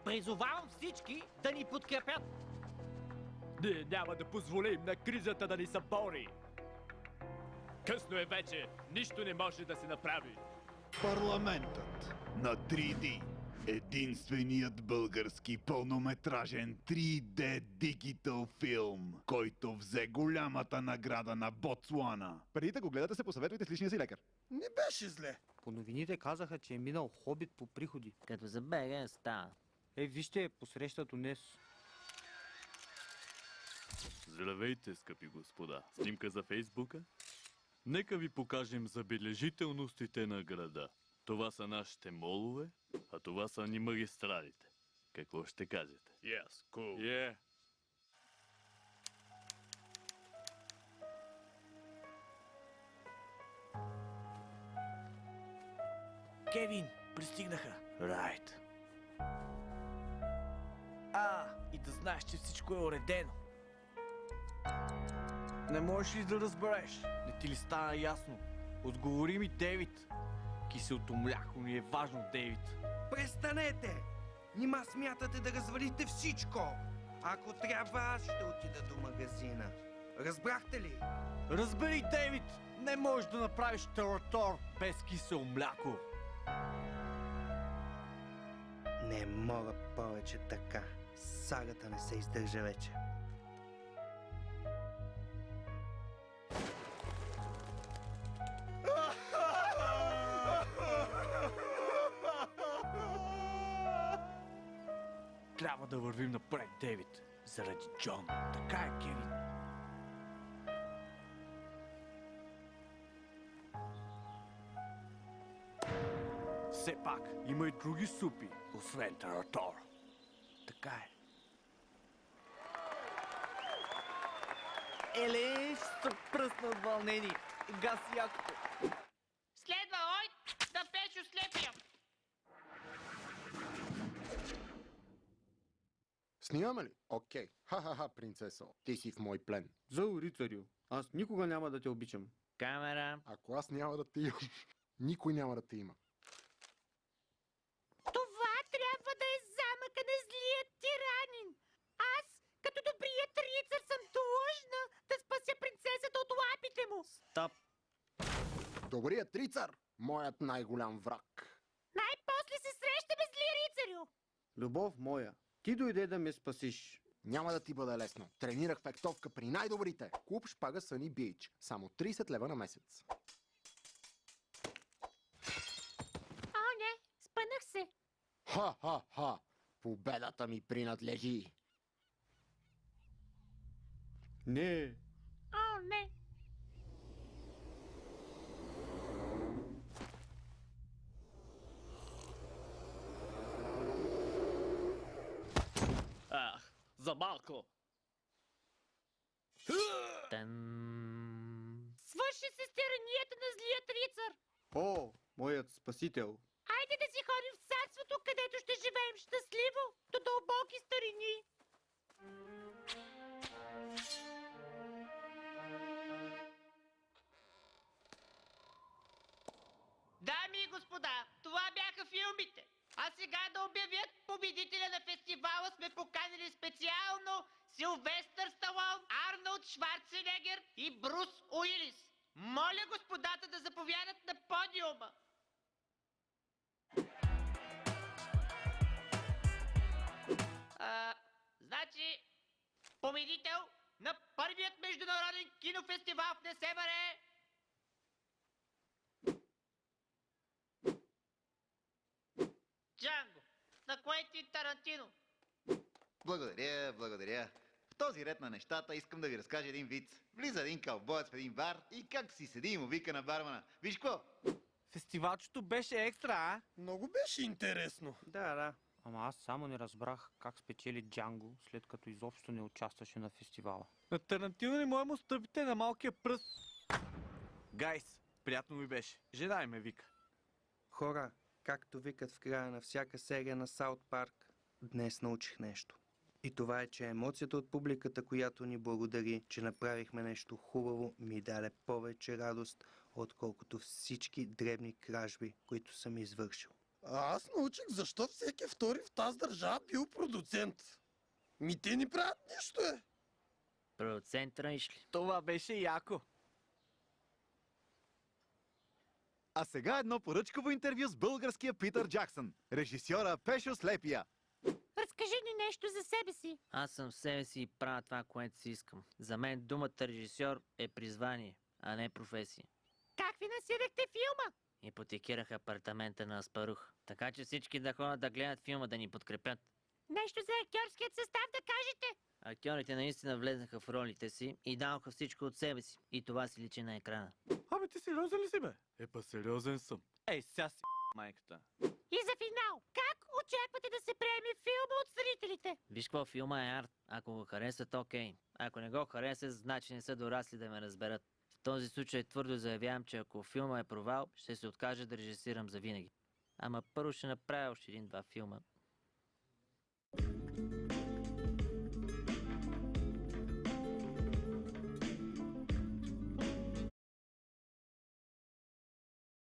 Призовавам всички да ни подкрепят. Ние няма да позволим на кризата да ни събори. Късно е вече, нищо не може да се направи. Парламентът на 3D. Единственият български пълнометражен 3D дигитал филм, който взе голямата награда на Ботсуана. Преди да го гледате, се посъветвайте с личния си лекар. Не беше зле. По новините казаха, че е минал хобит по приходи. Като забере става. Вижте, посрещат днес. Здравейте, скъпи господа! Снимка за Фейсбука? Нека ви покажем забележителностите на града. Това са нашите молове, а това са ни магистралите. Какво ще кажете? Yes, cool. Yeah. Кевин, пристигнаха. Райт. И да знаеш, че всичко е уредено. Не можеш ли да разбереш? Не ти ли стана ясно? Отговори ми, Дейвид. Киселото мляко ми е важно, Дейвид. Престанете! Нима смятате да развалите всичко? Ако трябва, аз ще отида до магазина. Разбрахте ли? Разбери, Дейвид! Не можеш да направиш таратор без кисело мляко. Не мога повече така. Сагата не се издържа вече. Трябва да вървим напред, Дейвид. Заради Джон. Така е, Кевин. Все пак, има и други супи, освен таратор. Така е. Еле, ще пръсна от вълнение. Гаси якото. Следва Ойд да Печо слепия. Снимаме ли? Окей. Ха-ха-ха, принцесо. Ти си в мой плен. Зъл рицарю, аз никога няма да те обичам. Камера. Ако аз няма да те имам, никой няма да те има. Това трябва да е замъка на злия тиранин. Аз, като добрият рицар, съм длъжна да спася принцесата от лапите му. Стоп. Добрият рицар, моят най-голям враг. Най-после се срещаме, зли рицарю. Любов моя, ти дойде да ме спасиш. Няма да ти бъде лесно. Тренирах фехтовка при най-добрите. Клуб Шпага Съни Бич. Само 30 лева на месец. О, не, спънах се. Ха-ха-ха! Победата ми принадлежи. Не, О, не. Ах, за малко. Тън. Свърши се с тиранията на злият рицар. о, моят спасител. Хайде да си ходим в царството, където ще живеем щастливо до дълбоки старини. Дами и господа, това бяха филмите. А сега да обявят победителя на фестивала сме поканили специално Силвестър Сталон, Арнолд Шварценегер и Брус Уилис. Моля господата да заповядат на подиума. Значи, победител на първият международен кинофестивал в Несебър е... Джанго, на Куентин Тарантино. Благодаря. В този ред на нещата искам да ви разкажа един виц. Влиза един кълбоец в един бар и както си седи и му вика на бармана: виж какво? Фестивалчето беше екстра, а? Много беше интересно. Да. Ама аз само не разбрах как спечели Джанго, след като изобщо не участваше на фестивала. На Тарантино не може му стъпите на малкия пръст. Гайс, приятно ми беше. Жена ме вика. Хора, както викат в края на всяка серия на Саут Парк, днес научих нещо. И това е, че емоцията от публиката, която ни благодари, че направихме нещо хубаво, ми даде повече радост, отколкото всички дребни кражби, които съм извършил. Аз научих защо всеки втори в тази държава бил продуцент. Те не правят нищо, е. Продуцент ръниш ли? Това беше яко. А сега едно поръчково интервю с българския Питър Джаксън, режисьора Пешо Слепия. Разкажи ни нещо за себе си. Аз съм в себе си и правя това, което си искам. За мен думата режисьор е призвание, а не професия. Как финансирахте филма? Ипотекирах апартамента на Аспарух, така че всички да ходят да гледат филма, да ни подкрепят. Нещо за актьорският състав да кажете. Актьорите наистина влезнаха в ролите си и дадоха всичко от себе си. И това си личи на екрана. Абе, ти сериозен ли си, бе? Епа сериозен съм. Ей, сега си майката. И за финал, как очаквате да се приеме филма от зрителите? Виж какво, филма е арт. Ако го харесат, окей. Ако не го харесат, значи не са дорасли да ме разберат. В този случай твърдо заявявам, че ако филма е провал, ще се откажа да режисирам завинаги. Ама първо ще направя още един-два филма.